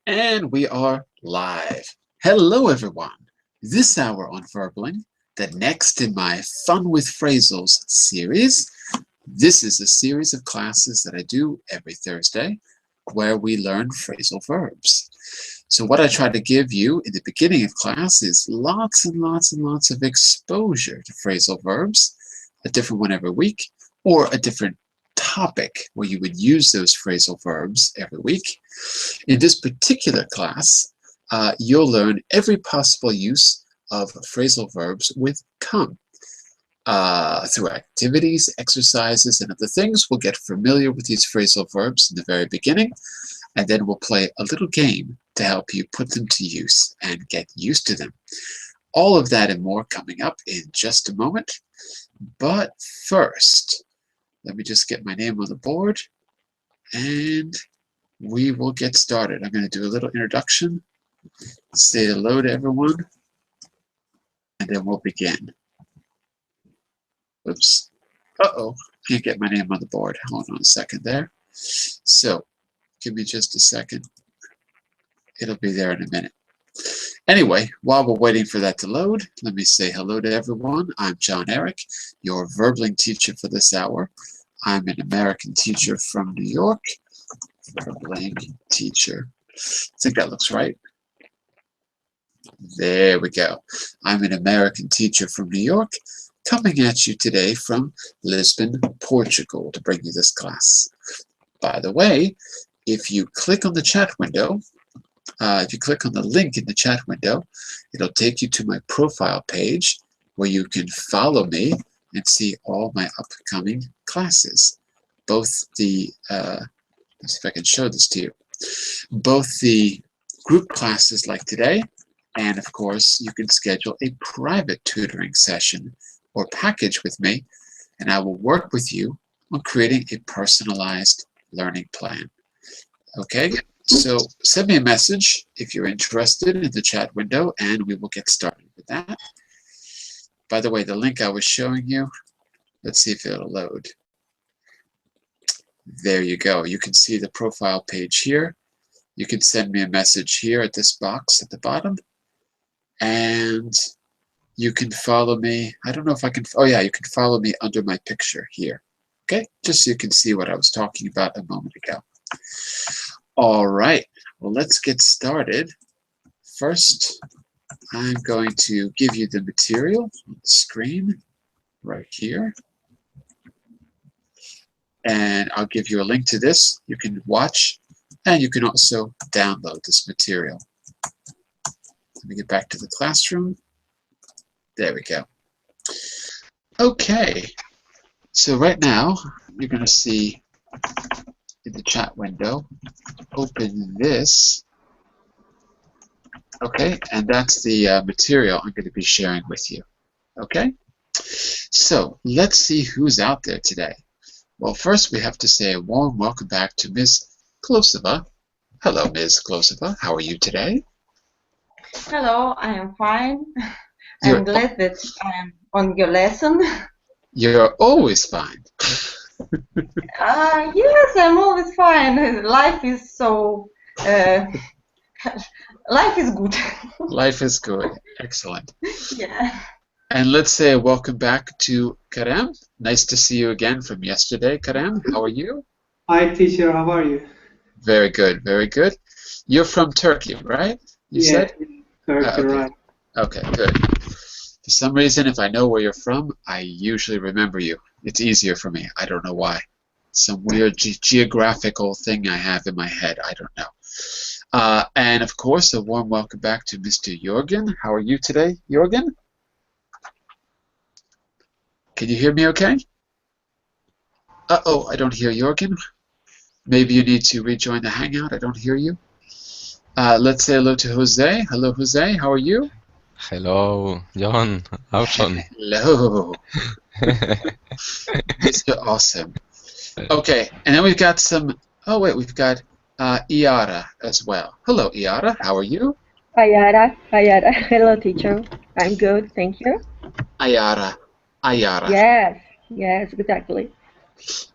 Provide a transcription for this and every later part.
And we are live. Hello, everyone. This hour on Verbling, the next in my Fun with Phrasals series. This is a series of classes that I do every Thursday where we learn phrasal verbs. So what I try to give you in the beginning of class is lots and lots and lots of exposure to phrasal verbs, a different one every week, or a different topic where you would use those phrasal verbs every week. In this particular class, you'll learn every possible use of phrasal verbs with come. Through activities, exercises, and other things, we'll get familiar with these phrasal verbs in the very beginning, and then we'll play a little game to help you put them to use and get used to them. All of that and more coming up in just a moment. But first, let me just get my name on the board, and we will get started. I'm going to do a little introduction, say hello to everyone, and then we'll begin. Oops. Uh-oh, can't get my name on the board. Hold on a second there. So, give me just a second. It'll be there in a minute. Anyway, while we're waiting for that to load, let me say hello to everyone. I'm John Eric, your Verbling teacher for this hour. I'm an American teacher from New York. Verbling teacher. I think that looks right. There we go. I'm an American teacher from New York, coming at you today from Lisbon, Portugal, to bring you this class. By the way, if you click on the chat window, if you click on the link in the chat window, it'll take you to my profile page where you can follow me and see all my upcoming classes. Both the, let's see if I can show this to you, both the group classes like today, and of course, you can schedule a private tutoring session or package with me, and I will work with you on creating a personalized learning plan. Okay, so send me a message if you're interested in the chat window, and we will get started with that. By the way, the link I was showing you, let's see if it'll load. There you go. You can see the profile page here. You can send me a message here at this box at the bottom, and you can follow me. I don't know if I can, oh yeah, you can follow me under my picture here. Okay, just so you can see what I was talking about a moment ago. All right, well, let's get started. First, I'm going to give you the material on the screen right here. And I'll give you a link to this. You can watch, and you can also download this material. Let me get back to the classroom. There we go. Okay, so right now, you're going to see in the chat window, open this. Okay, and that's the material I'm going to be sharing with you. Okay, so let's see who's out there today. Well, first we have to say a warm welcome back to Ms. Klosova. Hello, Ms. Klosova. How are you today? Hello, I am fine. I'm glad that I'm on your lesson. You're always fine. Yes, I'm always fine. Life is so... life is good. Life is good. Excellent. Yeah. And let's say a welcome back to Kerem. Nice to see you again from yesterday, Kerem. How are you? Hi, teacher. How are you? Very good, very good. You're from Turkey, right? You said? Turkey, okay. right. Okay, good. For some reason, if I know where you're from, I usually remember you. It's easier for me. I don't know why. Some weird geographical thing I have in my head. I don't know. And of course, a warm welcome back to Mr. Jorgen. How are you today, Jorgen? Can you hear me okay? Uh-oh, I don't hear Jorgen. Maybe you need to rejoin the Hangout. I don't hear you. Let's say hello to Jose. Hello, Jose. How are you? Hello, John. Auch schon. Hello. Mr. Awesome. Okay, and then we've got some, oh wait, we've got Iara as well. Hello, Iara. How are you? Hi, Yara. Hello, teacher. I'm good, thank you. Ayara. Ayara. Yes, yes, exactly.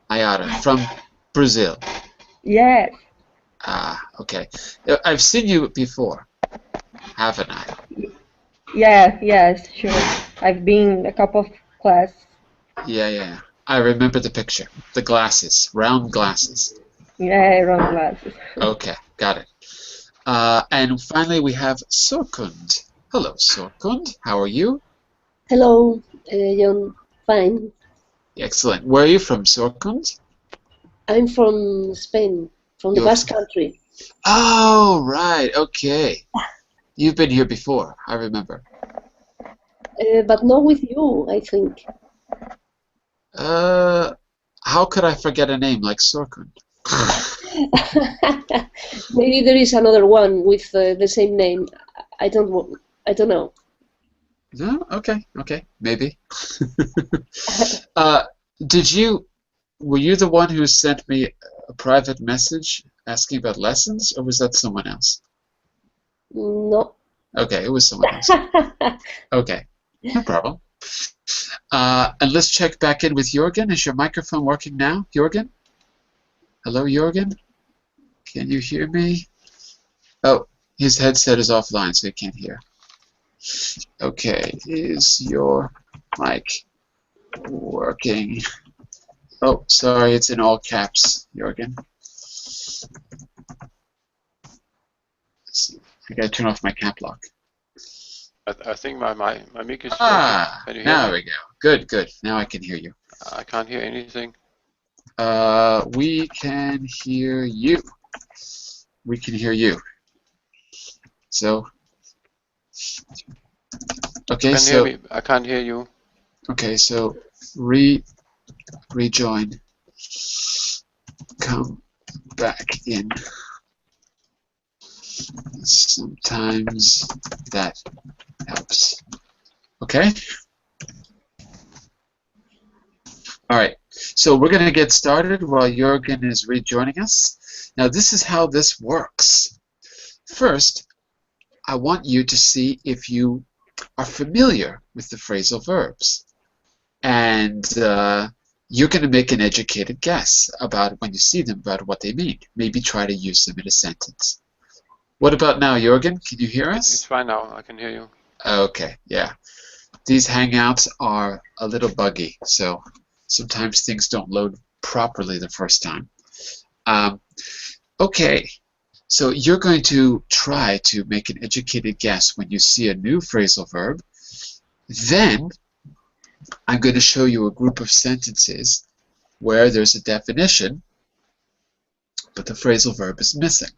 Ayara from Brazil. Yes, Ah, okay. I've seen you before, haven't I? yeah, yes, sure. I've been a couple of class. Yeah. I remember the picture. The glasses, round glasses. Yeah, round classes. Okay, got it. And finally, we have Sorkund. Hello, Sorkund. How are you? Hello, John. Fine. Excellent. Where are you from, Sorkund? I'm from Spain, from the You're Basque from... Country. Oh, right. Okay. You've been here before, I remember. But not with you, I think. How could I forget a name like Sorkund? Maybe there is another one with the same name. I don't know. No? Okay, maybe. Uh, were you the one who sent me a private message asking about lessons, or was that someone else? No. Okay, it was someone else. Okay, no problem. And let's check back in with Jorgen. Is your microphone working now, Jorgen? Hello, Jorgen? Can you hear me? Oh, his headset is offline, so he can't hear. Okay, is your mic working? Oh, sorry, it's in all caps, Jorgen. I gotta turn off my cap lock. I think my mic is working. Can you hear now me? we go. Good. Now I can hear you. I can't hear anything. We can hear you. We can hear you. So, okay, Can so hear me? I can't hear you. okay, so rejoin. Come back in. Sometimes that helps. Okay? All right, so we're going to get started while Jürgen is rejoining us. Now, this is how this works. First, I want you to see if you are familiar with the phrasal verbs. And you're going to make an educated guess about when you see them, about what they mean. Maybe try to use them in a sentence. What about now, Jürgen? Can you hear us? It's fine now. I can hear you. Okay, yeah. These Hangouts are a little buggy, so sometimes things don't load properly the first time. Okay, so you're going to try to make an educated guess when you see a new phrasal verb. Then I'm going to show you a group of sentences where there's a definition, but the phrasal verb is missing.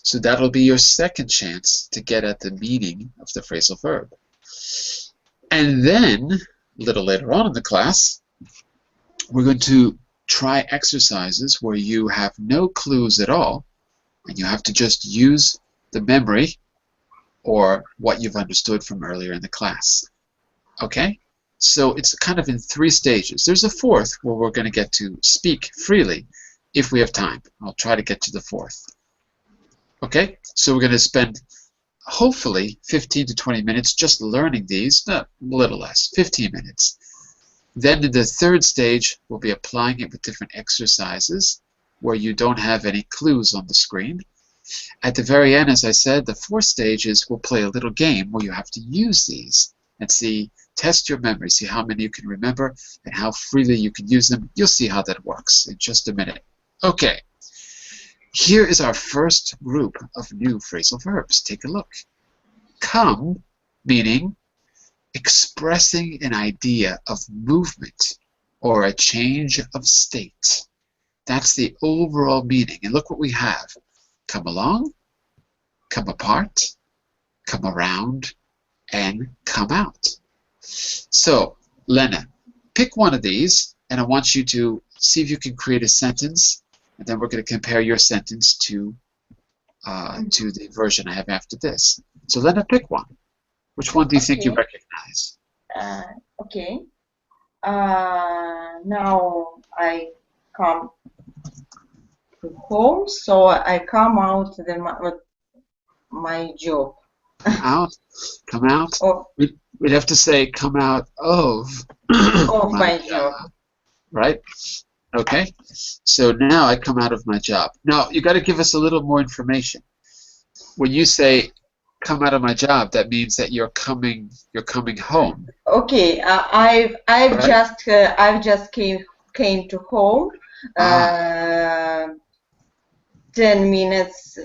So that'll be your second chance to get at the meaning of the phrasal verb. And then, a little later on in the class, we're going to try exercises where you have no clues at all, and you have to just use the memory or what you've understood from earlier in the class. Okay? So it's kind of in 3 stages. There's a 4th where we're going to get to speak freely if we have time. I'll try to get to the 4th. Okay? So we're going to spend hopefully 15 to 20 minutes just learning these, a little less, 15 minutes. Then in the 3rd stage, we'll be applying it with different exercises where you don't have any clues on the screen. At the very end, as I said, the 4th stage is we'll play a little game where you have to use these and test your memory, see how many you can remember and how freely you can use them. You'll see how that works in just a minute. Okay. Here is our first group of new phrasal verbs. Take a look. Come, meaning expressing an idea of movement or a change of state. That's the overall meaning. And look what we have. Come along, come apart, come around, and come out. So, Lena, pick one of these, and I want you to see if you can create a sentence, and then we're going to compare your sentence to the version I have after this. So, Lena, pick one. Which one do you think you recognize? Okay. Now I come to home, so I come out my job. Out? Come out? Oh, We'd have to say come out of Of my job. right? Okay. So now I come out of my job. Now you got to give us a little more information. When you say come out of my job, that means that you're coming home. Okay, I've Right. just came to home. 10 minutes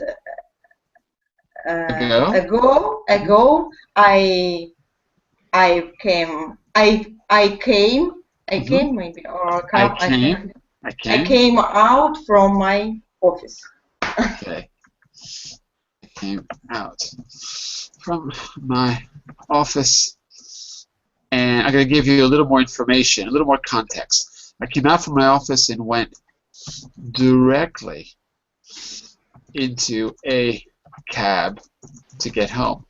ago. I came. I came maybe or come. I came out from my office. Okay. I came out from my office, and I'm going to give you a little more information, a little more context. I came out from my office and went directly into a cab to get home.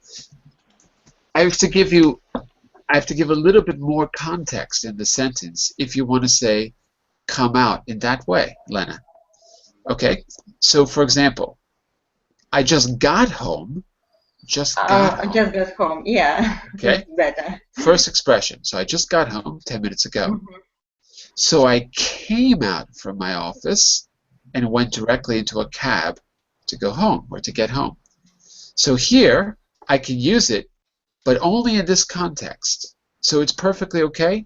I have to give a little bit more context in the sentence if you want to say come out in that way, Lena. Okay, so for example, I just got home. Just got home. Yeah, okay. That's better. First expression. So I just got home 10 minutes ago. Mm-hmm. So I came out from my office and went directly into a cab to go home or to get home. So here I can use it, but only in this context. So it's perfectly okay,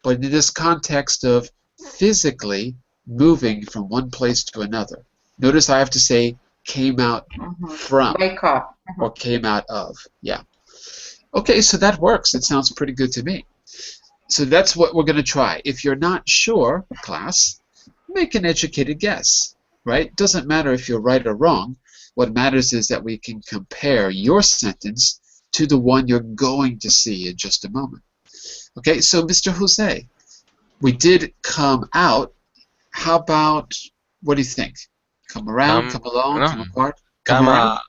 but in this context of physically moving from one place to another. Notice I have to say came out from Wake up. or came out of. Yeah. Okay, so that works. It sounds pretty good to me. So that's what we're going to try. If you're not sure, class, make an educated guess, right? Doesn't matter if you're right or wrong. What matters is that we can compare your sentence to the one you're going to see in just a moment. Okay, so Mr. Jose, we did come out. How about, what do you think? Come around, come along, no, come apart, come around?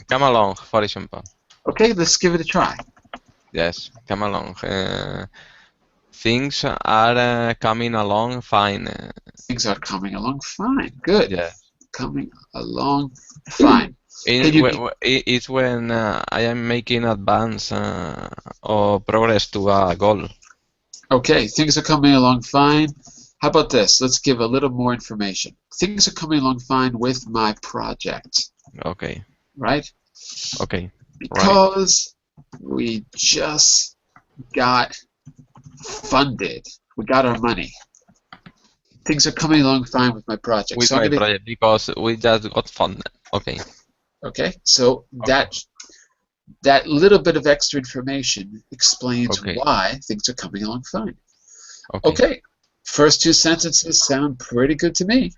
come along, for example. Okay, let's give it a try. Yes, come along. Things are coming along fine. Things are coming along fine. Good. Yeah. Coming along fine. It's when I am making advance or progress to a goal. Okay, things are coming along fine. How about this? Let's give a little more information. Things are coming along fine with my project. Okay. Right? Okay. Because we just got funded. We got our money. Things are coming along fine with my project. With my project, because we just got funded. Okay. Okay, so that little bit of extra information explains why things are coming along fine. Okay, first two sentences sound pretty good to me.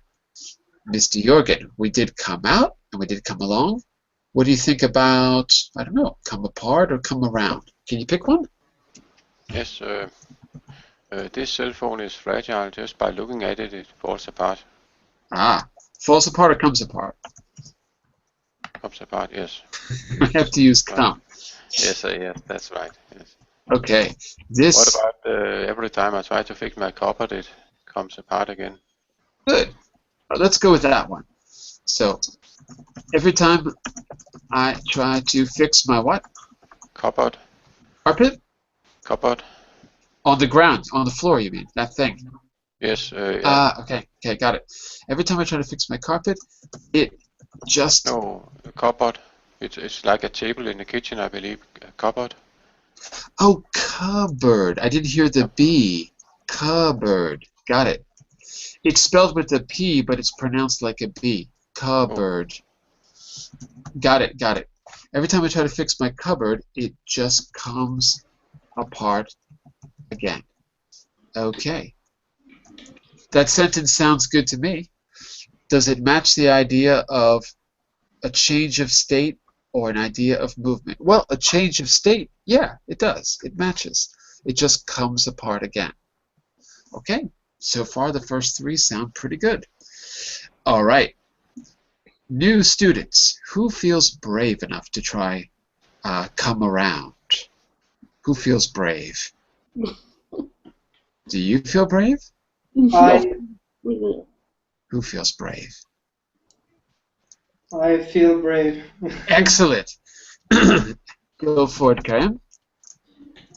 Mr. Jorgen, we did come out and we did come along. What do you think about, I don't know, come apart or come around? Can you pick one? Yes, this cell phone is fragile. Just by looking at it, it falls apart. Ah, falls apart or comes apart? Comes apart, yes. I have to use come. Yes, yes, that's right. Yes. Okay, this. What about every time I try to fix my cupboard, it comes apart again? Good. Let's go with that one. So, every time I try to fix my what? Cupboard. Carpet? Cupboard. On the ground, on the floor, you mean? That thing? Yes. Yeah. Okay, got it. Every time I try to fix my carpet, it just... No, a cupboard. It's like a table in the kitchen, I believe. A cupboard. Oh, cupboard. I didn't hear the B. Cupboard. Got it. It's spelled with a P, but it's pronounced like a B. Cupboard. Oh. Got it. Every time I try to fix my cupboard, it just comes apart again. Okay. That sentence sounds good to me. Does it match the idea of a change of state or an idea of movement? Well, a change of state, yeah, it does. It matches. It just comes apart again. Okay, so far the first three sound pretty good. All right. New students, who feels brave enough to try come around? Who feels brave? Do you feel brave? Who feels brave? I feel brave. Excellent. Go for it, Karen.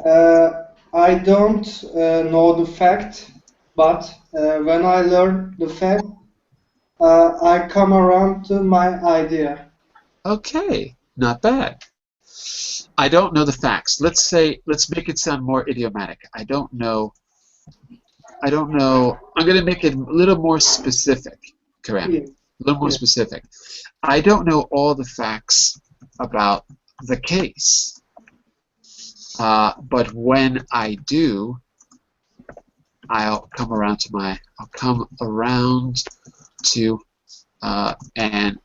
I don't know the fact, but when I learn the fact, I come around to my idea. Okay, not bad. I don't know the facts. Let's make it sound more idiomatic. I don't know. I'm going to make it a little more specific, Karam. Yeah. A little more Yeah. specific. I don't know all the facts about the case, but when I do, I'll come around to an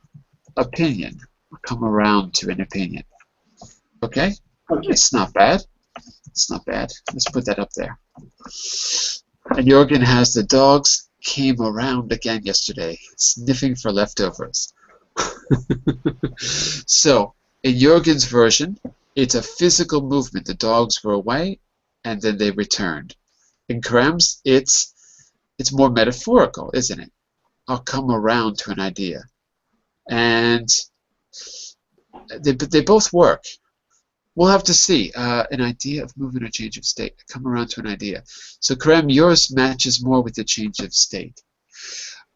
opinion. I'll come around to an opinion. Okay? Okay. It's not bad. It's not bad. Let's put that up there. And Jorgen has the dogs came around again yesterday, sniffing for leftovers. So, in Jorgen's version, it's a physical movement. The dogs were away, and then they returned. In Karam's, it's more metaphorical, isn't it? I'll come around to an idea. And they both work. We'll have to see. An idea of movement or change of state. Come around to an idea. So, Karam, yours matches more with the change of state.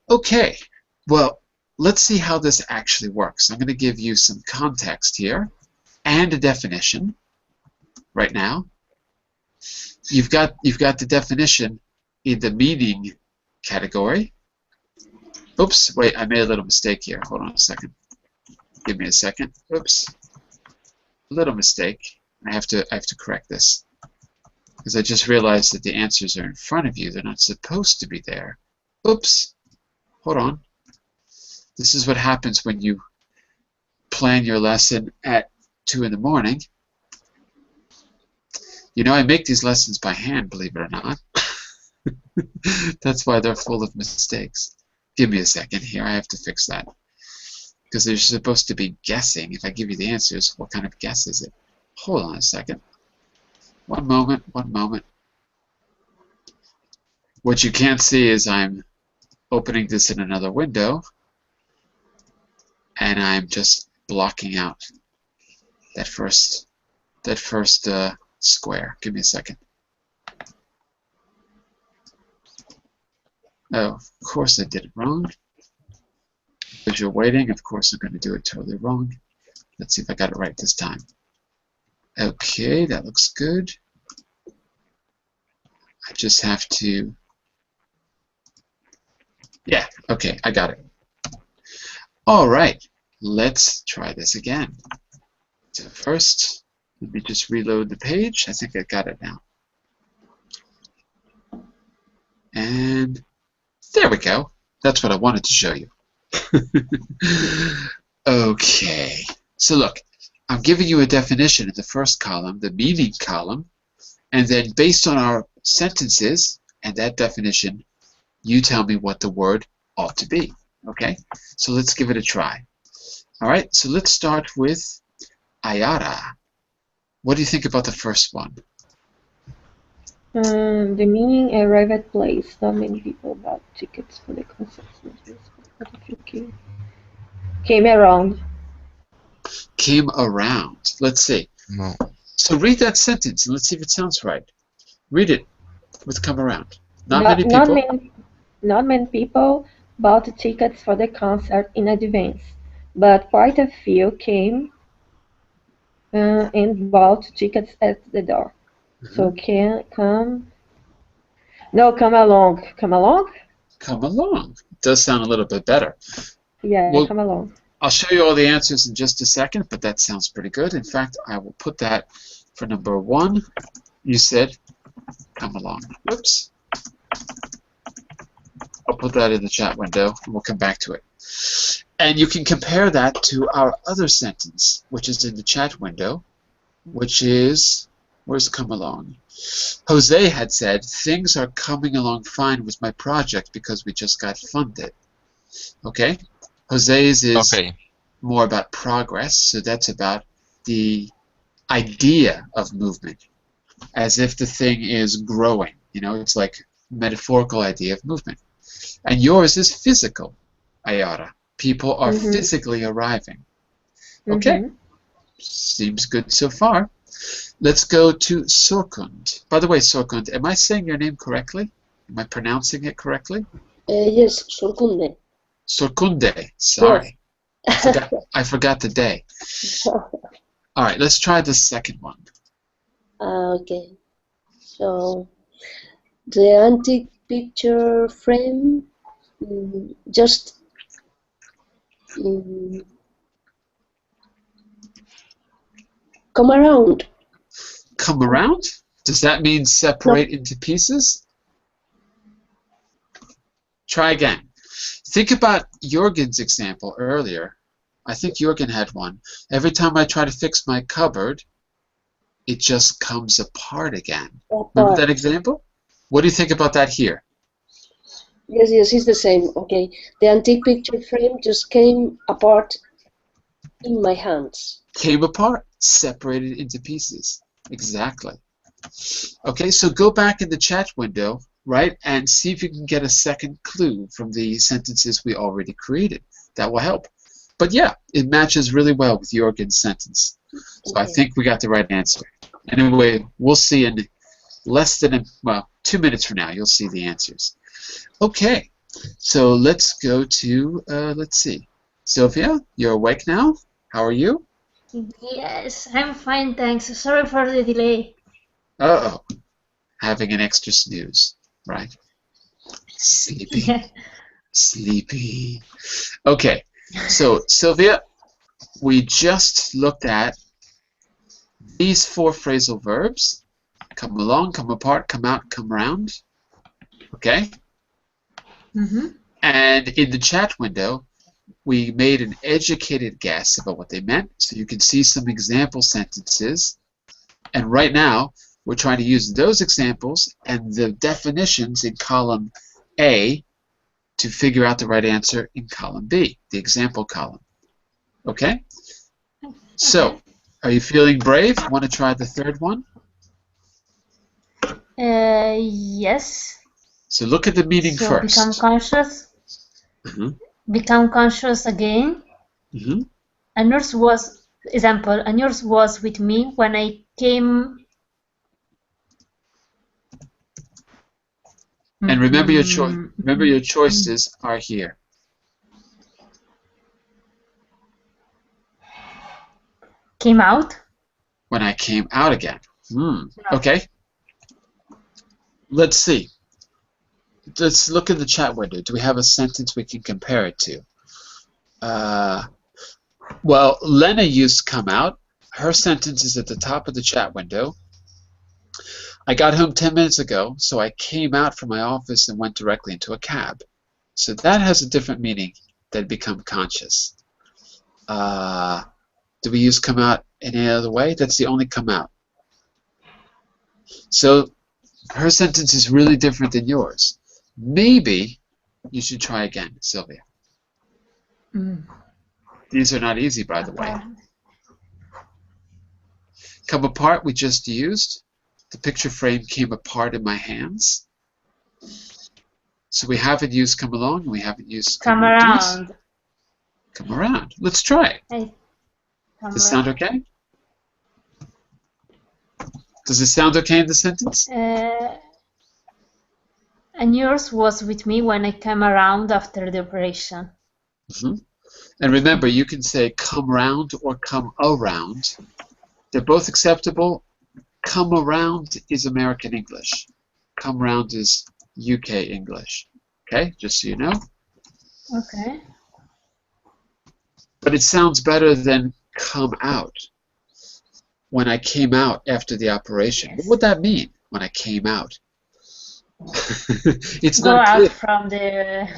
Okay. Well, let's see how this actually works. I'm going to give you some context here and a definition right now. You've got the definition in the meaning category. Oops, wait, I made a little mistake here. Hold on a second. Give me a second. Oops. Little mistake. I have to correct this because I just realized that the answers are in front of you. They're not supposed to be there. Oops. Hold on. This is what happens when you plan your lesson at 2 in the morning. You know, I make these lessons by hand, believe it or not. That's why they're full of mistakes. Give me a second here. I have to fix that. Because they're supposed to be guessing. If I give you the answers, what kind of guess is it? Hold on a second. One moment, one moment. What you can't see is I'm opening this in another window, and I'm just blocking out that first square. Give me a second. Oh, of course I did it wrong. Because you're waiting, of course I'm going to do it totally wrong. Let's see if I got it right this time. Okay, that looks good. I just have to... Yeah, okay, I got it. All right, let's try this again. So first, let me just reload the page. I think I got it now. And there we go. That's what I wanted to show you. Okay, so look, I'm giving you a definition in the first column, the meaning column, and then based on our sentences and that definition, you tell me what the word ought to be. Okay, so let's give it a try. All right, so let's start with Ayara. What do you think about the first one? The meaning arrive at place. Not many people bought tickets for the concert. What if you came around? Came around. Let's see. No. So read that sentence and let's see if it sounds right. Read it with come around. Not many people bought tickets for the concert in advance, but quite a few came and bought tickets at the door. So come along. Come along? Come along. It does sound a little bit better. Yeah, Well, come along. I'll show you all the answers in just a second, but that sounds pretty good. In fact, I will put that for number 1. You said, come along. Whoops. I'll put that in the chat window, and we'll come back to it. And you can compare that to our other sentence, which is in the chat window, which is, where's come along? Jose had said, things are coming along fine with my project because we just got funded. Okay? Jose's is more about progress, so that's about the idea of movement, as if the thing is growing. You know, it's like metaphorical idea of movement. And yours is physical, Ayara. People are physically arriving. Okay, seems good so far. Let's go to Sorkund. By the way, Sorkund, am I saying your name correctly? Am I pronouncing it correctly? Yes, Sorkunde. Sorkunde. Yes. Sorry. I forgot the day. All right, let's try the second one. Okay. So, the antique picture frame just come around. Come around? Does that mean separate into pieces? Try again. Think about Jorgen's example earlier. I think Jorgen had one. Every time I try to fix my cupboard, it just comes apart again. Remember that example? What do you think about that here? Yes, it's the same. Okay. The antique picture frame just came apart in my hands. Came apart, separated into pieces. Exactly. Okay, so go back in the chat window, right, and see if you can get a second clue from the sentences we already created. That will help. But yeah, it matches really well with Jorgen's sentence. So I think we got the right answer. Anyway, we'll see in less than, 2 minutes from now, you'll see the answers. Okay, so let's go to, let's see. Sylvia, you're awake now? How are you? Yes, I'm fine, thanks. Sorry for the delay. Uh-oh. Having an extra snooze, right? Sleepy. Yeah. Sleepy. Okay, so Sylvia, we just looked at these 4 phrasal verbs. Come along, come apart, come out, come around. Okay? And in the chat window, we made an educated guess about what they meant, so you can see some example sentences. And right now, we're trying to use those examples and the definitions in column A to figure out the right answer in column B, the example column. Okay? So, are you feeling brave? Want to try the third one? Yes. So look at the meaning first. Become conscious. Become conscious again. A nurse was, example, a nurse was with me when I came. And remember your choice. Remember your choices are here. Came out. When I came out again. Okay. Let's see. Let's look in the chat window. Do we have a sentence we can compare it to? Well, Lena used come out. Her sentence is at the top of the chat window. I got home 10 minutes ago, so I came out from my office and went directly into a cab. So that has a different meaning than become conscious. Do we use come out in any other way? That's the only come out. So her sentence is really different than yours. Maybe you should try again, Sylvia. These are not easy, by the way. Come apart, we just used. The picture frame came apart in my hands. So we haven't used come along, and we haven't used come around. Come around. Let's try it. Hey, does it sound okay? Does it sound okay in the sentence? A nurse was with me when I came around after the operation. And remember, you can say come round or come around. They're both acceptable. Come around is American English. Come round is UK English. Okay, just so you know. Okay. But it sounds better than come out. When I came out after the operation. Yes. What would that mean, when I came out? It's Go not out clear. From the...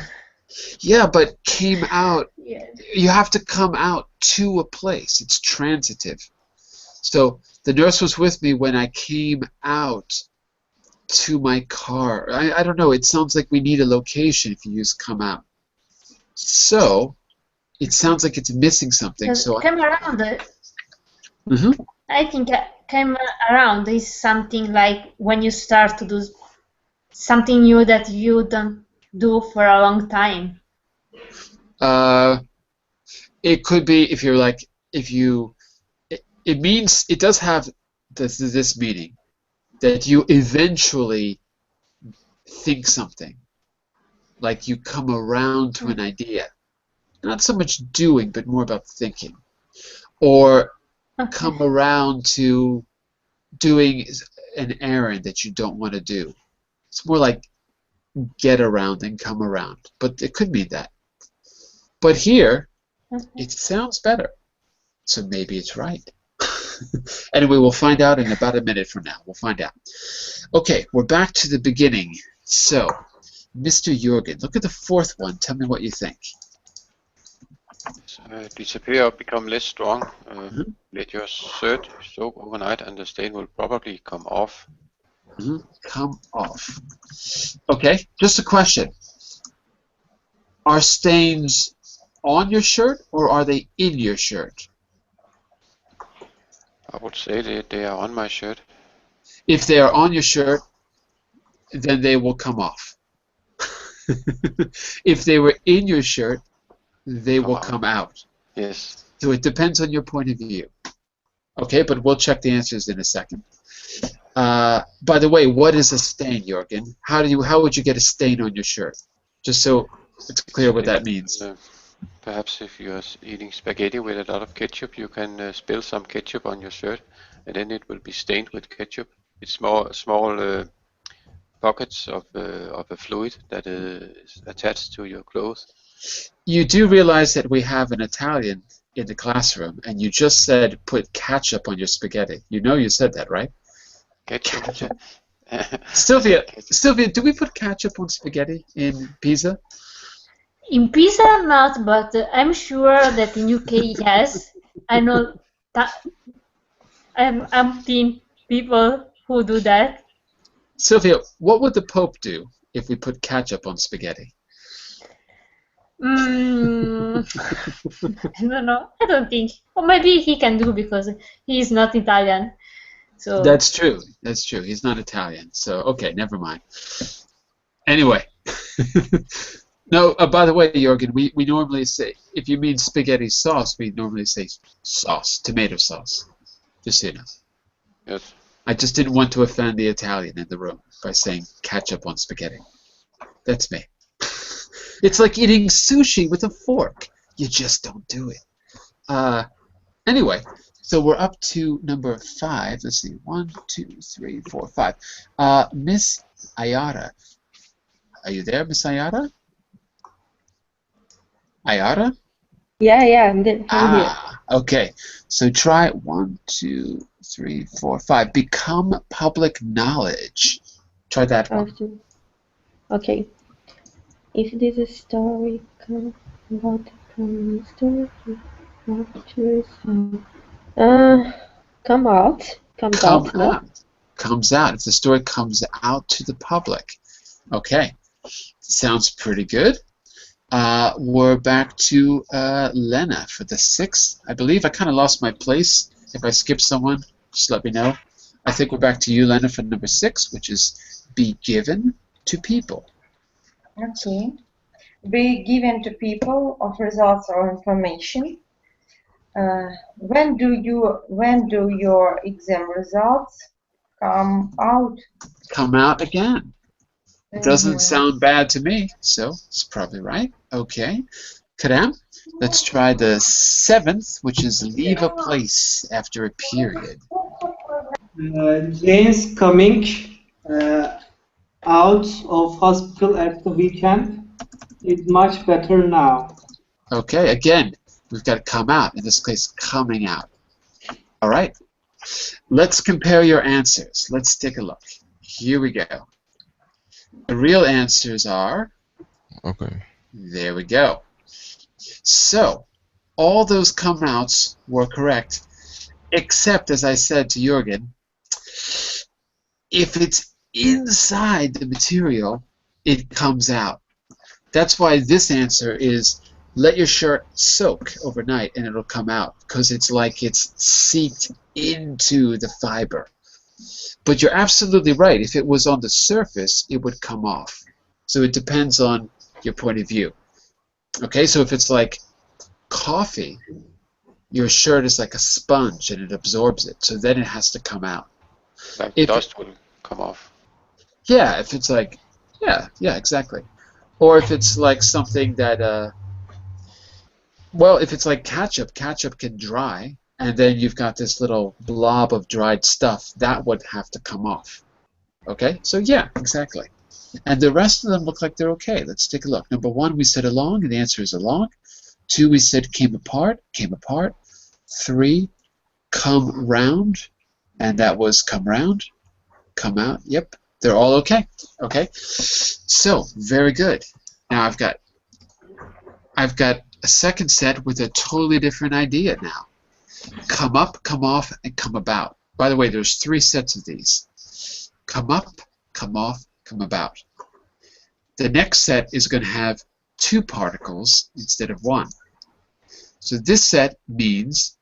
Yeah, but came out, yeah. You have to come out to a place. It's transitive. So the nurse was with me when I came out to my car. I don't know, it sounds like we need a location if you use come out. So it sounds like it's missing something. So come around. I think came around is something like when you start to do something new that you don't do for a long time. It could be if you're like, it means, it does have this meaning, that you eventually think something, like you come around to an idea. Not so much doing, but more about thinking. Or come around to doing an errand that you don't want to do. It's more like get around than come around, but it could mean that. But here, it sounds better, so maybe it's right. Anyway, we'll find out in about a minute from now. We'll find out. Okay, we're back to the beginning. So, Mr. Jürgen, look at the fourth one. Tell me what you think. Disappear or become less strong. Let your shirt soak overnight and the stain will probably come off. Come off. Okay, just a question. Are stains on your shirt or are they in your shirt? I would say that they are on my shirt. If they are on your shirt, then they will come off. If they were in your shirt, they will come out. Yes. So it depends on your point of view. Okay, but we'll check the answers in a second. By the way, what is a stain, Jürgen? How would you get a stain on your shirt? Just so it's clear what that means. Perhaps if you're eating spaghetti with a lot of ketchup, you can spill some ketchup on your shirt, and then it will be stained with ketchup. It's small pockets of a fluid that is attached to your clothes. You do realize that we have an Italian in the classroom, and you just said put ketchup on your spaghetti. You know you said that, right? Ketchup. Sylvia, do we put ketchup on spaghetti in pizza? In pizza, not, but I'm sure that in UK, yes. I know that I'm team people who do that. Sylvia, what would the Pope do if we put ketchup on spaghetti? I don't know. I don't think. Or maybe he can do because he is not Italian. So That's true. That's true. He's not Italian. So, okay, never mind. Anyway. No, by the way, Jürgen, we normally say, if you mean spaghetti sauce, we normally say sauce, tomato sauce. Just so you know. Yes. I just didn't want to offend the Italian in the room by saying ketchup on spaghetti. That's me. It's like eating sushi with a fork. You just don't do it. Anyway, so we're up to number 5. Let's see. 1, 2, 3, 4, 5. Miss Ayara. Are you there, Miss Ayara? Ayara? Yeah, I'm there. I'm here. Okay. So try 1, 2, 3, 4, 5. Become public knowledge. Try that one. Okay. If it is a story about a story, come out. Comes out. Comes out. If the story comes out to the public. Okay. Sounds pretty good. We're back to Lena for the 6th. I believe I kind of lost my place. If I skip someone, just let me know. I think we're back to you, Lena, for number 6, which is be given to people. Okay. Be given to people of results or information. When do your exam results come out? Come out again. Doesn't sound bad to me, so it's probably right. Okay. Karam, let's try the 7th, which is leave a place after a period. Jane's coming out of hospital at the weekend. It's much better now. Okay, again, we've got come out. In this case, coming out. All right. Let's compare your answers. Let's take a look. Here we go. The real answers are... Okay. There we go. So, all those come outs were correct, except, as I said to Jürgen, if it's inside the material, it comes out. That's why this answer is let your shirt soak overnight and it'll come out, because it's like it's seeped into the fiber. But you're absolutely right. If it was on the surface, it would come off. So it depends on your point of view. Okay, so if it's like coffee, your shirt is like a sponge and it absorbs it, so then it has to come out. Like If dust will come off. Yeah, if it's like, yeah, exactly. Or if it's like something that, well, if it's like ketchup can dry, and then you've got this little blob of dried stuff, that would have to come off. Okay, so yeah, exactly. And the rest of them look like they're okay. Let's take a look. Number 1, we said along, and the answer is along. 2, we said came apart. 3, come round, and that was come round. Come out, yep. They're all okay. Okay, so very good. Now I've got a second set with a totally different idea now. Come up, come off, and come about. By the way, there's 3 sets of these. Come up, come off, come about. The next set is going to have 2 particles instead of 1. So this set means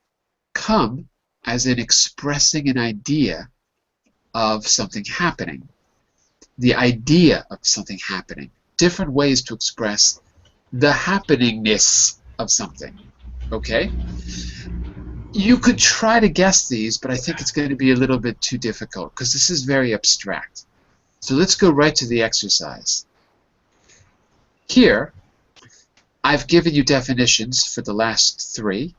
come as in expressing an idea of something happening. The idea of something happening. Different ways to express the happeningness of something. Okay? You could try to guess these, but I think it's going to be a little bit too difficult because this is very abstract. So let's go right to the exercise. Here, I've given you definitions for the last 3.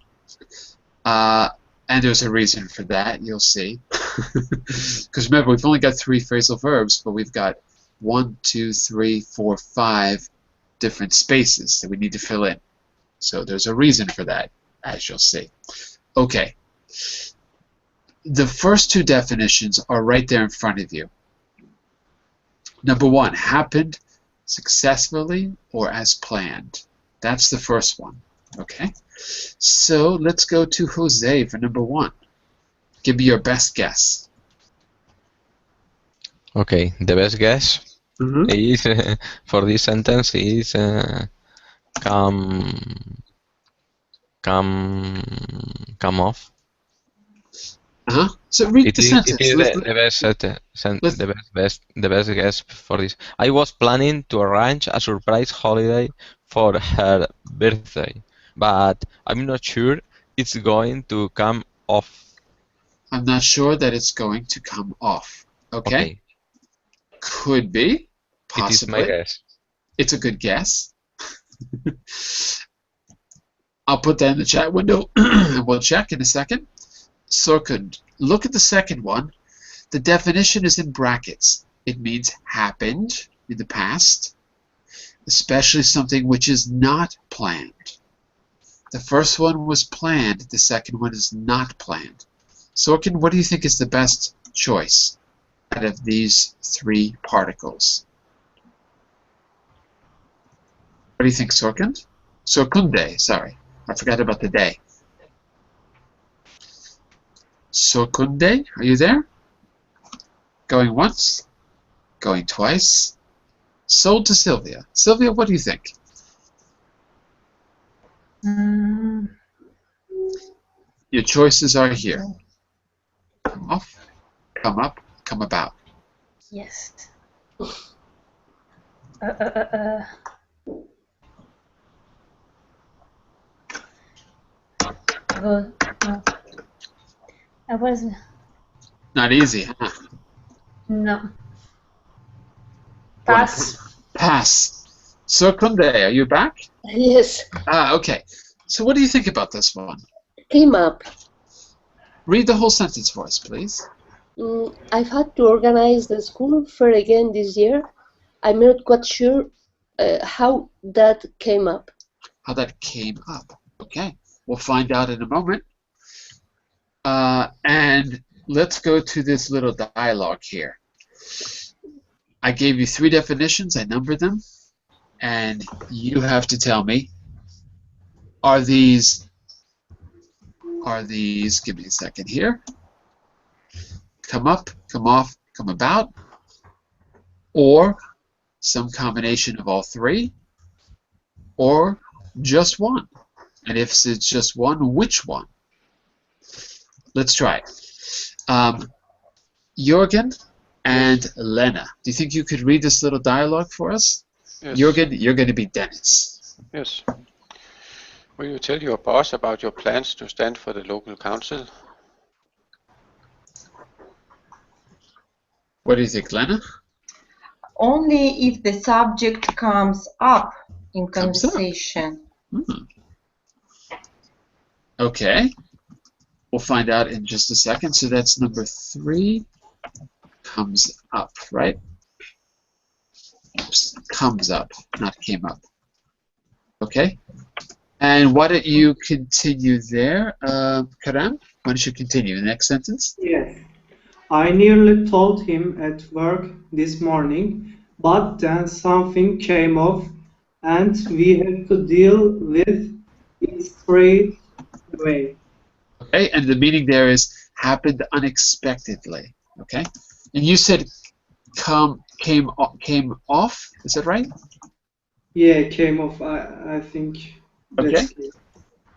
And there's a reason for that, you'll see. Because remember, we've only got 3 phrasal verbs, but we've got 1, 2, 3, 4, 5 different spaces that we need to fill in. So there's a reason for that, as you'll see. Okay. The first 2 definitions are right there in front of you. Number 1, happened successfully or as planned. That's the first one. Okay? So let's go to Jose for number 1. Give me your best guess. Okay, the best guess is for this sentence is come off. So read the sentence. It is the best guess for this. I was planning to arrange a surprise holiday for her birthday, but I'm not sure it's going to come off. I'm not sure that it's going to come off. Okay? Could be. Possibly. It is my guess. It's a good guess. I'll put that in the chat window and we'll check in a second. Sorkund, look at the second one. The definition is in brackets. It means happened in the past, especially something which is not planned. The first one was planned, the second one is not planned. Sorkin, what do you think is the best choice out of these 3 particles? What do you think, Sorkin? Sorkunde, sorry. I forgot about the day. Sorkunde, are you there? Going once? Going twice? Sold to Sylvia. Sylvia, what do you think? Your choices are here. Come off, come up, come about. Yes. Good. No. I was. Not easy, huh? No. Pass. Pass. Sorkunde, are you back? Yes. Okay. So what do you think about this one? Came up. Read the whole sentence for us, please. I've had to organize the school fair again this year. I'm not quite sure how that came up. How that came up. Okay. We'll find out in a moment. And let's go to this little dialogue here. I gave you 3 definitions. I numbered them. And you have to tell me, are these, give me a second here, come up, come off, come about, or some combination of all 3, or just one? And if it's just one, which one? Let's try it. Jürgen and Lena, do you think you could read this little dialogue for us? Yes. Jürgen, you're going to be Dennis. Yes. Will you tell your boss about your plans to stand for the local council? What do you think, Lena? Only if the subject comes up in Comes up. conversation. Okay. We'll find out in just a second. So that's number 3. Comes up, right? Oops. Comes up, not came up. Okay. And why don't you continue there, Karam? Why don't you continue the next sentence? Yes. I nearly told him at work this morning, but then something came off and we had to deal with it straight away. Okay, and the meaning there is happened unexpectedly. Okay, and you said came off. Is that right? Yeah, it came off. I think Okay. that's it.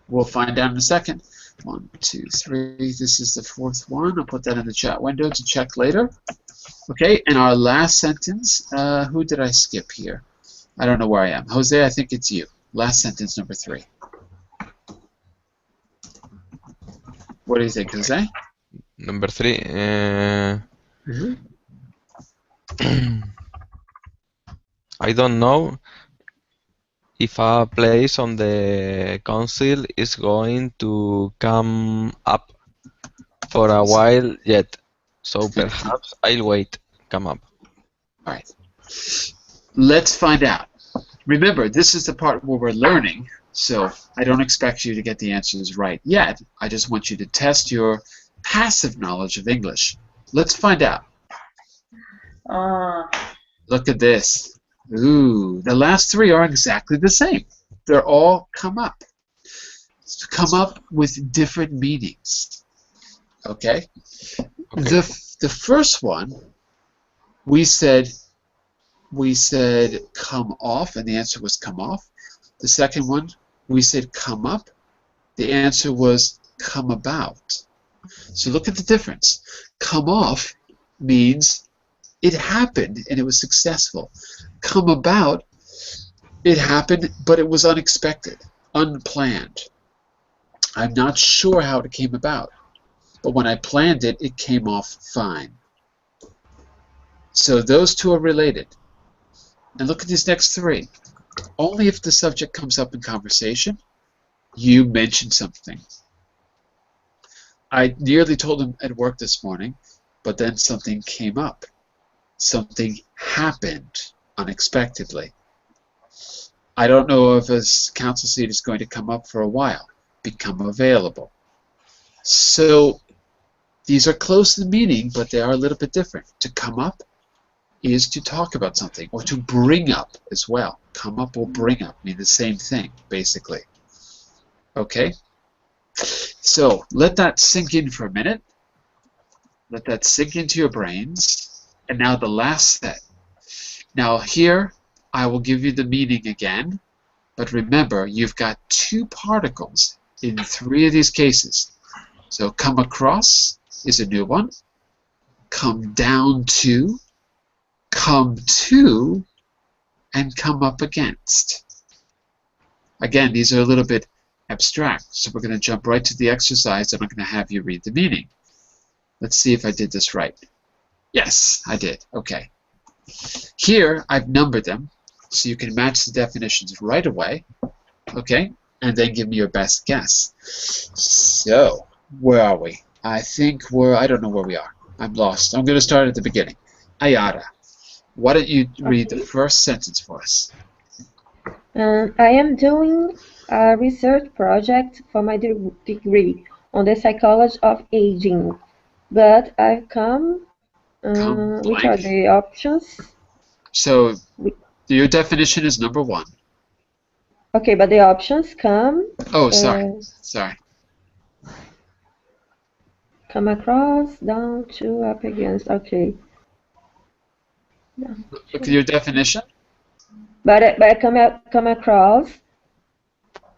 We'll find out in a second. 1, 2, 3. This is the 4th one. I'll put that in the chat window to check later. Okay, and our last sentence. Who did I skip here? I don't know where I am. Jose, I think it's you. Last sentence, number 3. What do you think, Jose? Number 3. I don't know if a place on the council is going to come up for a while yet, so perhaps I'll wait. Come up. All right. Let's find out. Remember, this is the part where we're learning, so I don't expect you to get the answers right yet. I just want you to test your passive knowledge of English. Let's find out. Look at this. Ooh, the last 3 are exactly the same. They're all come up. Come up with different meanings. Okay? The first one, we said come off, and the answer was come off. The second one, we said come up. The answer was come about. So look at the difference. Come off means it happened and it was successful. Come about, it happened, but it was unexpected, unplanned. I'm not sure how it came about, but when I planned it, it came off fine. So those 2 are related. And look at these next 3. Only if the subject comes up in conversation, you mention something. I nearly told him at work this morning, but then something came up. Something happened unexpectedly. I don't know if a council seat is going to come up for a while, become available. So these are close in meaning, but they are a little bit different. To come up is to talk about something, or to bring up as well. Come up or bring up mean the same thing, basically. Okay? So let that sink in for a minute. Let that sink into your brains. And now the last set. Now here, I will give you the meaning again, but remember, you've got 2 particles in 3 of these cases. So come across is a new one. Come down to, come to, and come up against. Again, these are a little bit abstract, so we're going to jump right to the exercise, and I'm going to have you read the meaning. Let's see if I did this right. Yes, I did. Okay. Here, I've numbered them, so you can match the definitions right away. Okay? And then give me your best guess. So, where are we? I think I don't know where we are. I'm lost. I'm going to start at the beginning. Ayara, why don't you read the first sentence for us? I am doing a research project for my degree on the psychology of aging, but I've come which are the options? So, your definition is number 1. Okay, but the options come... Oh, sorry. Come across, down to, up against. Okay. Look at your definition. But I come across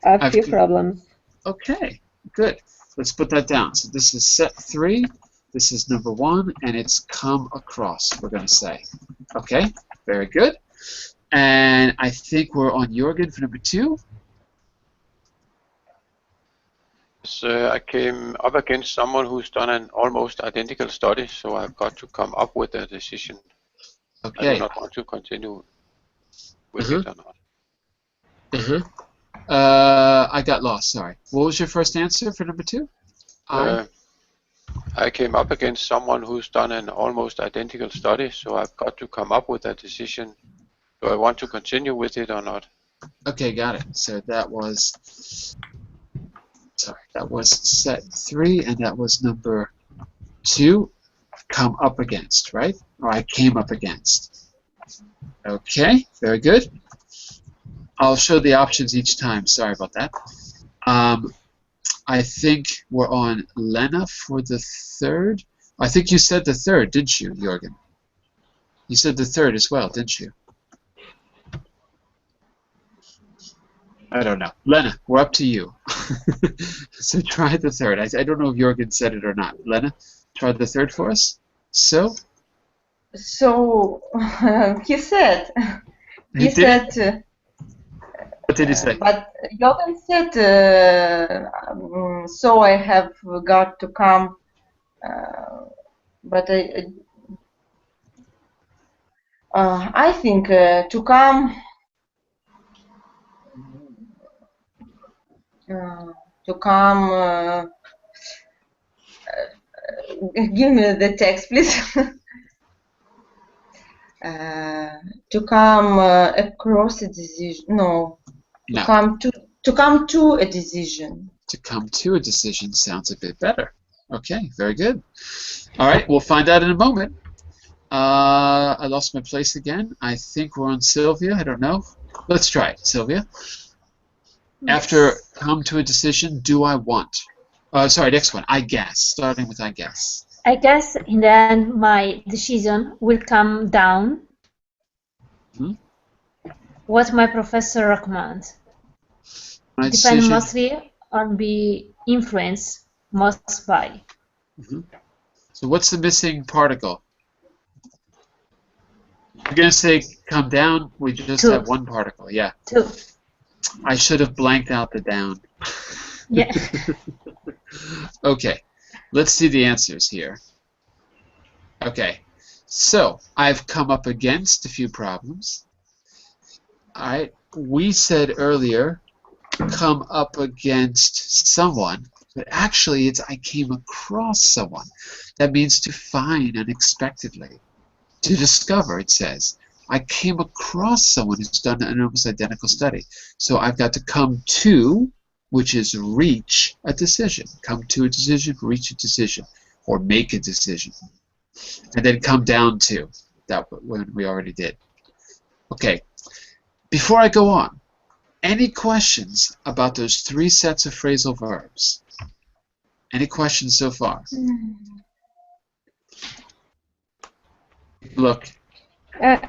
a few problems. Okay, good. Let's put that down. So this is set 3. This is number 1, and it's come across, we're going to say. Okay, very good. And I think we're on Jorgen for number 2. So I came up against someone who's done an almost identical study, so I've got to come up with a decision. Okay. I do not want to continue with it or not. I got lost, sorry. What was your first answer for number 2? I came up against someone who's done an almost identical study, so I've got to come up with a decision. Do I want to continue with it or not? Okay, got it. So that was, sorry, that was set 3, and that was number 2, come up against, right? Or I came up against. Okay, very good. I'll show the options each time. Sorry about that. I think we're on Lena for the 3rd. I think you said the 3rd, didn't you, Jorgen? You said the 3rd as well, didn't you? I don't know. Lena, we're up to you. So try the 3rd. I don't know if Jorgen said it or not. Lena, try the 3rd for us. So he said. He said. What did he say? But Jorgen said, so I have got to come, but I think to come, give me the text, please. To come across a decision. No. To come to a decision. To come to a decision sounds a bit better. Okay, very good. All right, we'll find out in a moment. I lost my place again. I think we're on Sylvia. I don't know. Let's try it, Sylvia. After come to a decision, do I want? Sorry, next one. I guess. Starting with I guess. I guess in the end my decision will come down what my professor recommends. Depend mostly on the influence most by. So what's the missing particle? You're going to say come down, we just have one particle, yeah. 2. I should have blanked out the down. Yeah. Okay, let's see the answers here. Okay, so I've come up against a few problems. Alright, we said earlier, come up against someone, but actually it's I came across someone. That means to find unexpectedly. To discover, it says. I came across someone who's done an almost identical study. So I've got to come to, which is reach a decision. Come to a decision, reach a decision, or make a decision. And then come down to, that one we already did. Okay, before I go on, any questions about those 3 sets of phrasal verbs? Any questions so far? Look. I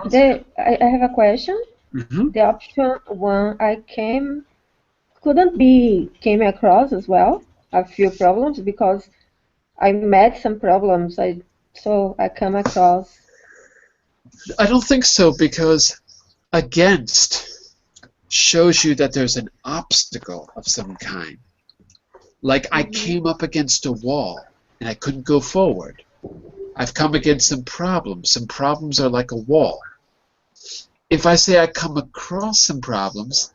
have a question. The option 1, I came across as well a few problems because I met some problems. So I come across. I don't think so, because against shows you that there's an obstacle of some kind. Like I came up against a wall and I couldn't go forward. I've come against some problems. Some problems are like a wall. If I say I come across some problems,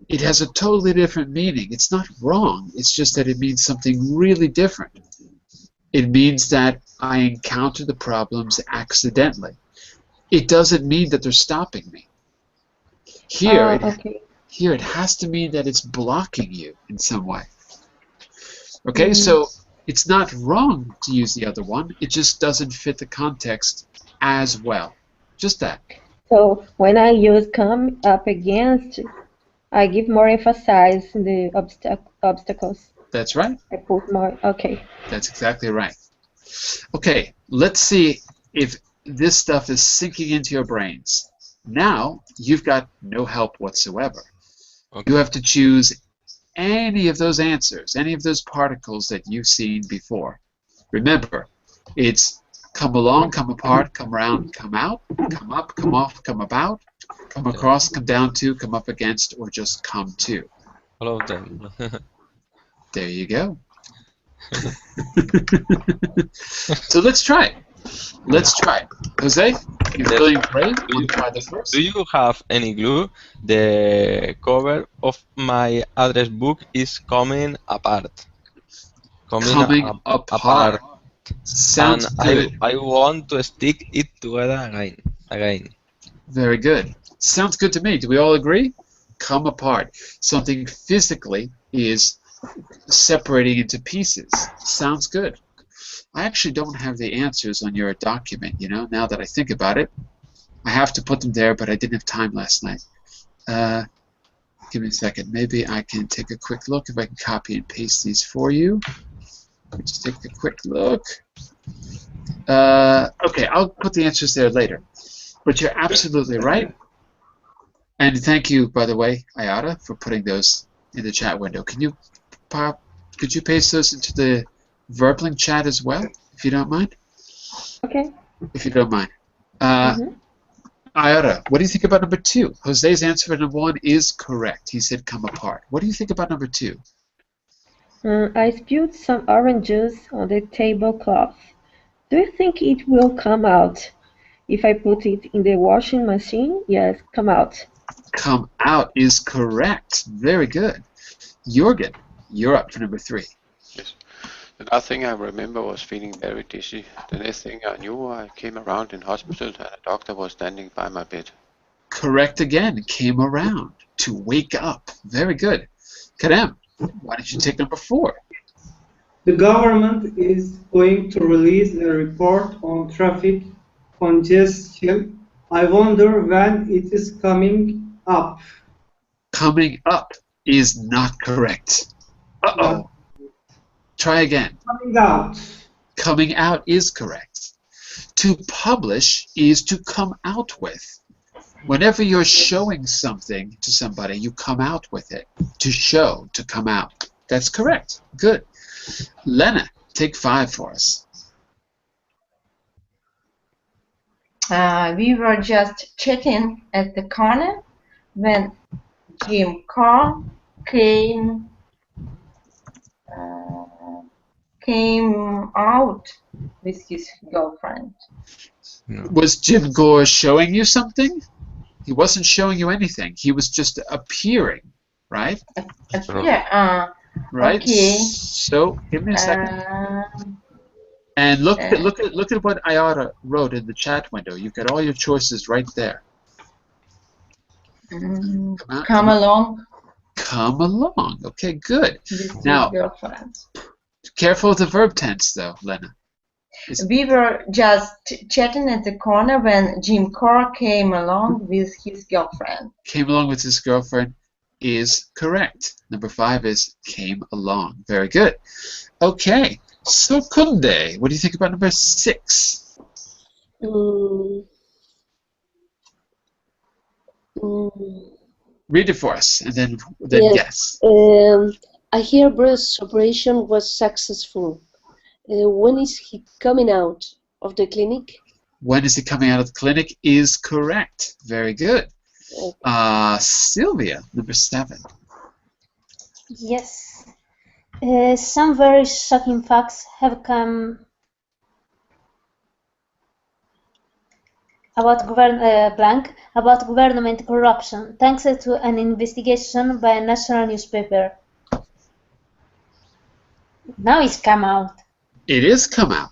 it has a totally different meaning. It's not wrong. It's just that it means something really different. It means that I encounter the problems accidentally. It doesn't mean that they're stopping me. Here, here it has to mean that it's blocking you in some way. Okay, so it's not wrong to use the other one. It just doesn't fit the context as well. Just that. So when I use come up against, I give more emphasis in the obstacles. That's right. I put more. Okay. That's exactly right. Okay, let's see if this stuff is sinking into your brains. Now, you've got no help whatsoever. You have to choose any of those answers, any of those particles that you've seen before. Remember, it's come along, come apart, come around, come out, come up, come off, come about, come across, come down to, come up against, or just come to. All of them. There you go. So let's try it. Let's try it. Jose, you're feeling brave? Want to try the first? Do you have any clue? The cover of my address book is coming apart. Coming apart. Sounds And good. I want to stick it together again. Very good. Sounds good to me. Do we all agree? Come apart. Something physically is separating into pieces. Sounds good. I actually don't have the answers on your document, you know, now that I think about it. I have to put them there, but I didn't have time last night. Give me a second. Maybe I can take a quick look if I can copy and paste these for you. Let's take a quick look. Okay, I'll put the answers there later. But you're absolutely right. And thank you, by the way, Ayada, for putting those in the chat window. Could you paste those into the Verbling chat as well, if you don't mind? Okay. If you don't mind. Ayada, what do you think about number 2? Jose's answer for number 1 is correct. He said come apart. What do you think about number 2? I spilled some orange juice on the tablecloth. Do you think it will come out if I put it in the washing machine? Yes, come out. Come out is correct. Very good. Jürgen, you're up for number 3. Yes. The last thing I remember was feeling very dizzy. The next thing I knew, I came around in hospital and a doctor was standing by my bed. Correct again. Came around. To wake up. Very good. Karem, why don't you take number 4? The government is going to release a report on traffic congestion. I wonder when it is coming up. Coming up is not correct. Uh-oh. Try again. Coming out. Coming out is correct. To publish is to come out with. Whenever you're showing something to somebody, you come out with it. To show, to come out. That's correct. Good. Lena, take 5 for us. We were just chatting at the corner when Jim Carr came out with his girlfriend. No. Was Jim Gore showing you something? He wasn't showing you anything. He was just appearing, right? Yeah. Right. Okay. So give me a second. And look at what Ayara wrote in the chat window. You've got all your choices right there. Come along. Come along. Okay, good. With Now, his girlfriend. Careful of the verb tense, though, Lena. We were just chatting at the corner when Jim Carr came along with his girlfriend. Came along with his girlfriend is correct. Number 5 is came along. Very good. Okay. So, Kunde, what do you think about number 6? Read it for us, and then yes. guess. I hear Bruce's operation was successful. When is he coming out of the clinic? When is he coming out of the clinic is correct. Very good. Sylvia, number 7. Yes. Some very shocking facts have come about government corruption, thanks to an investigation by a national newspaper. Now it's come out. It is come out.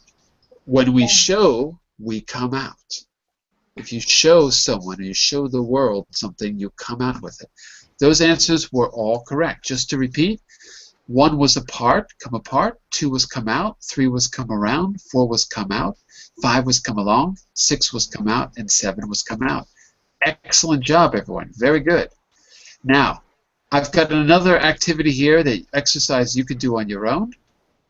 When we show, we come out. If you show someone, or you show the world something, you come out with it. Those answers were all correct. Just to repeat, 1 was apart, come apart. 2 was come out. 3 was come around. 4 was come out. 5 was come along. 6 was come out. And 7 was come out. Excellent job, everyone. Very good. Now, I've got another activity here, that exercise you can do on your own.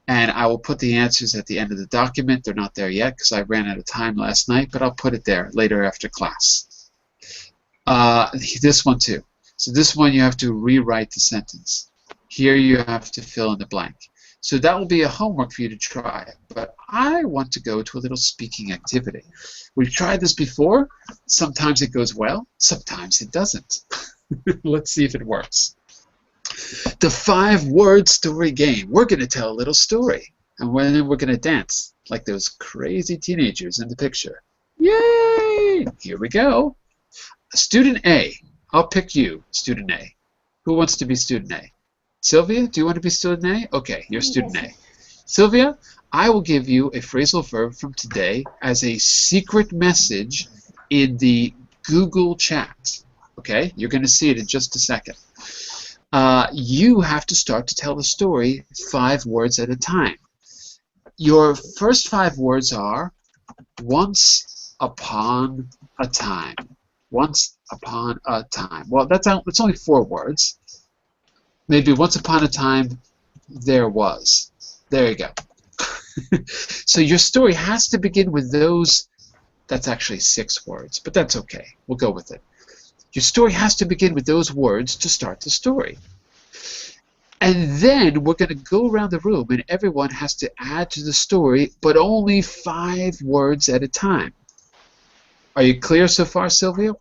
And I will put the answers at the end of the document. They're not there yet because I ran out of time last night, but I'll put it there later after class. This one too. So this one you have to rewrite the sentence. Here you have to fill in the blank. So that will be a homework for you to try. But I want to go to a little speaking activity. We've tried this before. Sometimes it goes well. Sometimes it doesn't. Let's see if it works. The 5-word story game. We're going to tell a little story, and then we're going to dance like those crazy teenagers in the picture. Yay! Here we go. Student A. I'll pick you, Student A. Who wants to be Student A? Sylvia, do you want to be Student A? Okay, you're Student A. Sylvia, I will give you a phrasal verb from today as a secret message in the Google chat. Okay, you're going to see it in just a second. You have to start to tell the story 5 words at a time. Your first 5 words are once upon a time. Once upon a time. Well, that's only 4 words. Maybe once upon a time there was. There you go. So your story has to begin with those. That's actually 6 words, but that's okay. We'll go with it. Your story has to begin with those words to start the story. And then we're going to go around the room and everyone has to add to the story, but only 5 words at a time. Are you clear so far, Sylvia?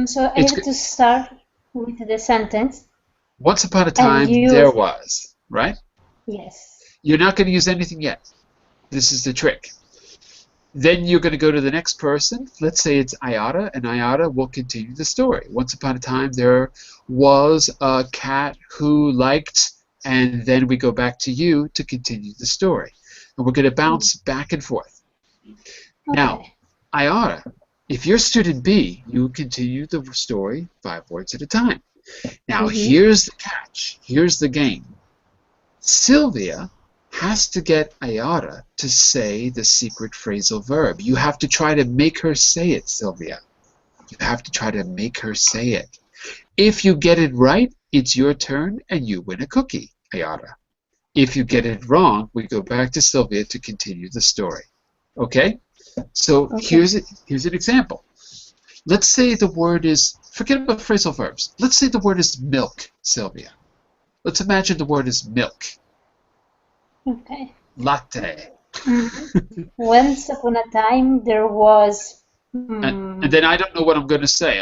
So I have to start with the sentence. Once upon a time, there was, right? Yes. You're not going to use anything yet. This is the trick. Then you're going to go to the next person. Let's say it's Ayada, and Ayada will continue the story. Once upon a time, there was a cat who liked, and then we go back to you to continue the story. And we're going to bounce back and forth. Okay. Now, Ayada, if you're student B, you continue the story 5 words at a time. Now, here's the catch. Here's the game. Sylvia has to get Ayada to say the secret phrasal verb. You have to try to make her say it, Sylvia. You have to try to make her say it. If you get it right, it's your turn and you win a cookie, Ayada. If you get it wrong, we go back to Sylvia to continue the story. Okay? So here's an example. Let's say the word is, forget about phrasal verbs. Let's say the word is milk, Sylvia. Let's imagine the word is milk. Okay. Latte. Once upon a time there was... And then I don't know what I'm going to say.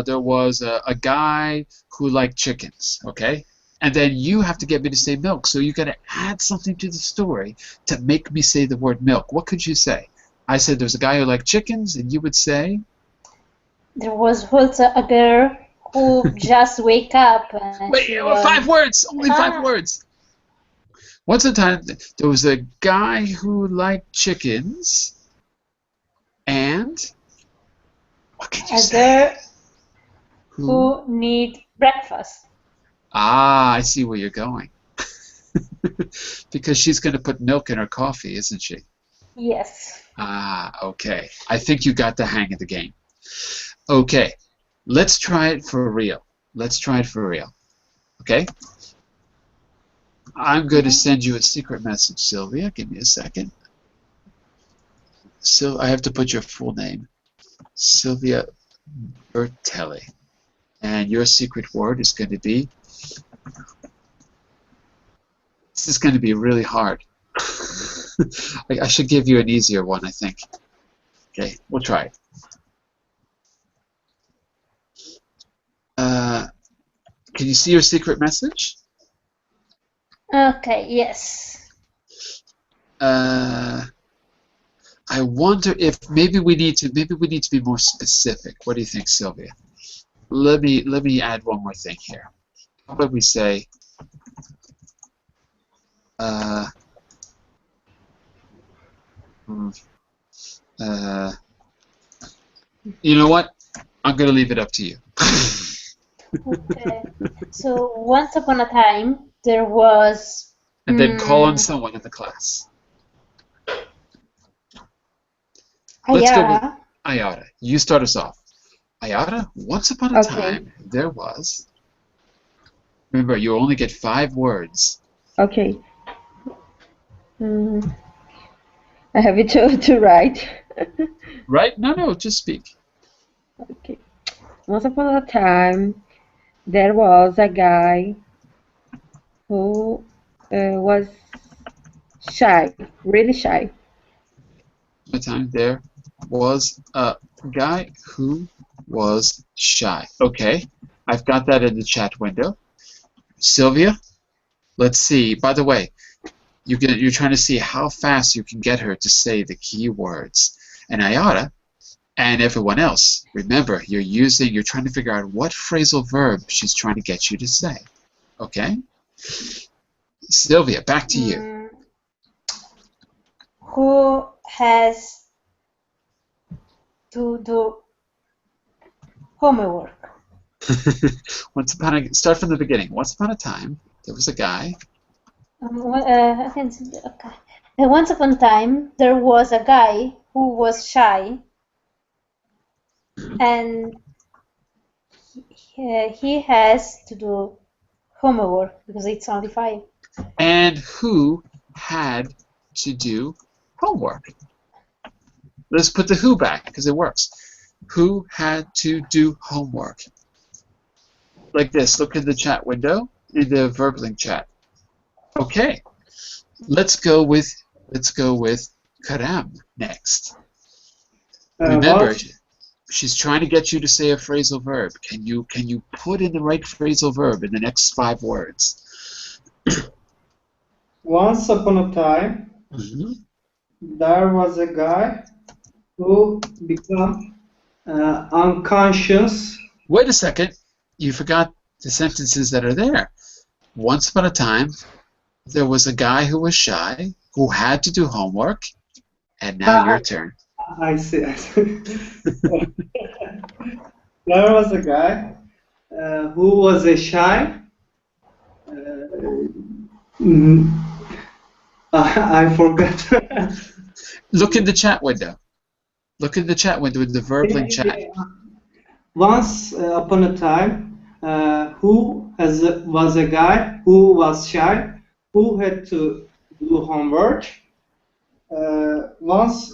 There was a guy who liked chickens, okay? And then you have to get me to say milk, so you got to add something to the story to make me say the word milk. What could you say? I said there's a guy who liked chickens, and you would say? There was also a girl who just wake up. Wait, 5 words! Only 5 words! Once upon a time, there was a guy who liked chickens, and what can you say? A girl who need breakfast. Ah, I see where you're going. Because she's going to put milk in her coffee, isn't she? Yes. Ah, okay. I think you got the hang of the game. Okay, let's try it for real. Let's try it for real. Okay? I'm going to send you a secret message, Sylvia. Give me a second. So I have to put your full name, Sylvia Bertelli. And your secret word is going to be, this is going to be really hard. I should give you an easier one, I think. Okay, we'll try it. Can you see your secret message? Okay, yes. I wonder if maybe we need to be more specific. What do you think, Sylvia? Let me add one more thing here. How about we say you know what? I'm going to leave it up to you. Okay. So once upon a time there was. And then call on someone in the class. Let's go with Ayada. You start us off. Ayada, once upon a time there was. Remember, you only get 5 words. Okay. I have it to write. Right? No, just speak. Okay. Once upon a time, there was a guy who was shy, really shy. A time there was a guy who was shy. Okay, I've got that in the chat window. Sylvia, let's see. By the way, you're trying to see how fast you can get her to say the key words. And Ayara and everyone else, remember, you're trying to figure out what phrasal verb she's trying to get you to say. Okay? Sylvia, back to you. Who has to do homework? Start from the beginning. Once upon a time, there was a guy. Okay. Once upon a time, there was a guy who was shy, and he has to do homework because it's only 5. And who had to do homework? Let's put the who back because it works. Who had to do homework? Like this. Look in the chat window, in the verbling chat. Okay. Let's go with Karam next. Remember, she's trying to get you to say a phrasal verb. Can you put in the right phrasal verb in the next 5 words? Once upon a time, there was a guy who became unconscious. Wait a second. You forgot the sentences that are there. Once upon a time, there was a guy who was shy, who had to do homework, and now your turn. I see. There was a guy who was a shy. I forgot. Look in the chat window. Look in the chat window in the verbling chat. Once upon a time, was a guy who was shy, who had to do homework. Once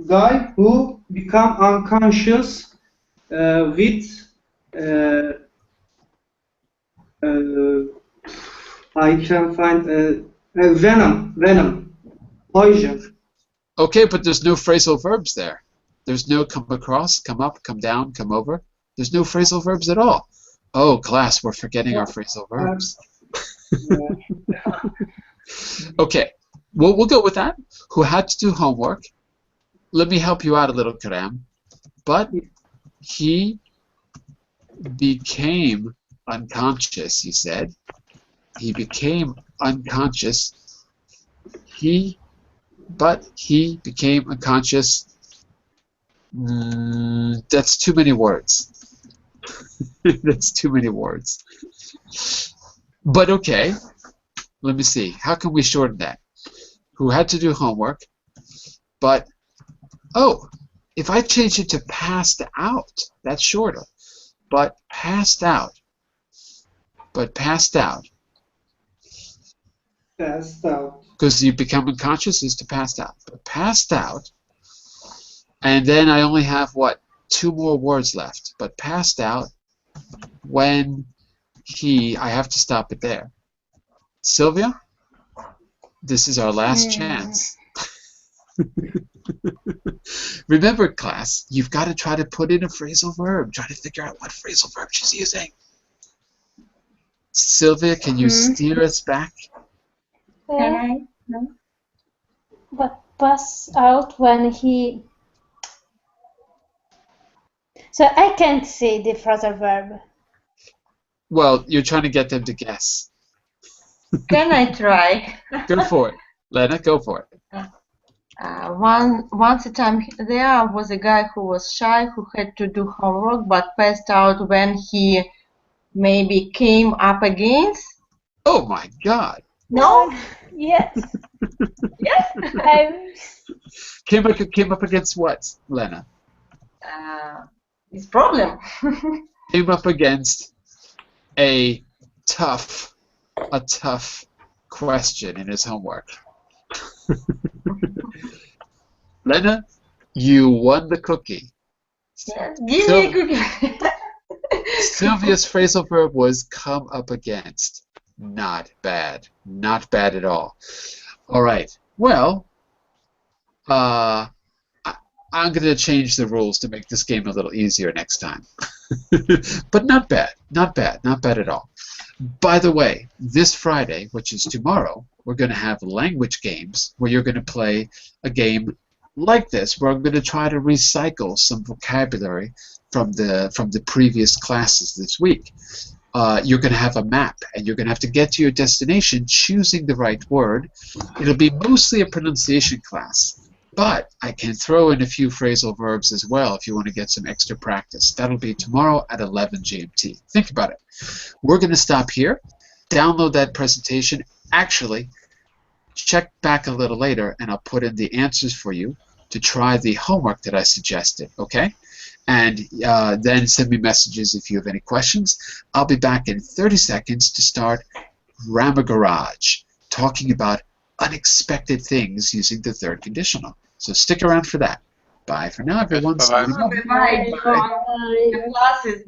guy who became unconscious with I can find venom, poison. Okay, but there's no phrasal verbs there. There's no come across, come up, come down, come over. There's no phrasal verbs at all. Oh, class, we're forgetting our phrasal verbs. Okay, well, we'll go with that. Who had to do homework. Let me help you out a little, Karam. But he became unconscious, he said. He became unconscious. But he became unconscious. That's too many words. That's too many words. But okay, let me see. How can we shorten that? Who had to do homework, but, oh, if I change it to passed out, that's shorter. But passed out. Passed out. Because you become unconscious is to passed out. But passed out, and then I only have, what, 2 more words left. But passed out when I have to stop it there. Sylvia, this is our last chance. Remember, class, you've got to try to put in a phrasal verb. Try to figure out what phrasal verb she's using. Sylvia, can you steer us back? Can I? No. But pass out when he... So I can't say the phrasal verb. Well, you're trying to get them to guess. Can I try? Go for it. Lena, go for it. Once a time there was a guy who was shy, who had to do homework, but passed out when he maybe came up against. Oh my God! No. Yes. Yes. Came up against what, Lena? His problem. Came up against a tough question in his homework. Lena, you won the cookie. Yes, give me a cookie. Sylvia's phrasal verb was come up against. Not bad. Not bad at all. All right. Well, I'm going to change the rules to make this game a little easier next time. But not bad, not bad, not bad at all. By the way, this Friday, which is tomorrow, we're going to have language games where you're going to play a game like this, where I'm going to try to recycle some vocabulary from the previous classes this week. You're going to have a map, and you're going to have to get to your destination choosing the right word. It'll be mostly a pronunciation class, but I can throw in a few phrasal verbs as well if you want to get some extra practice. That'll be tomorrow at 11 GMT. Think about it. We're going to stop here, download that presentation. Actually, check back a little later, and I'll put in the answers for you to try the homework that I suggested, okay? And then send me messages if you have any questions. I'll be back in 30 seconds to start Grammar Garage, talking about unexpected things using the third conditional. So stick around for that. Bye for now, everyone. Bye-bye. Bye. The class is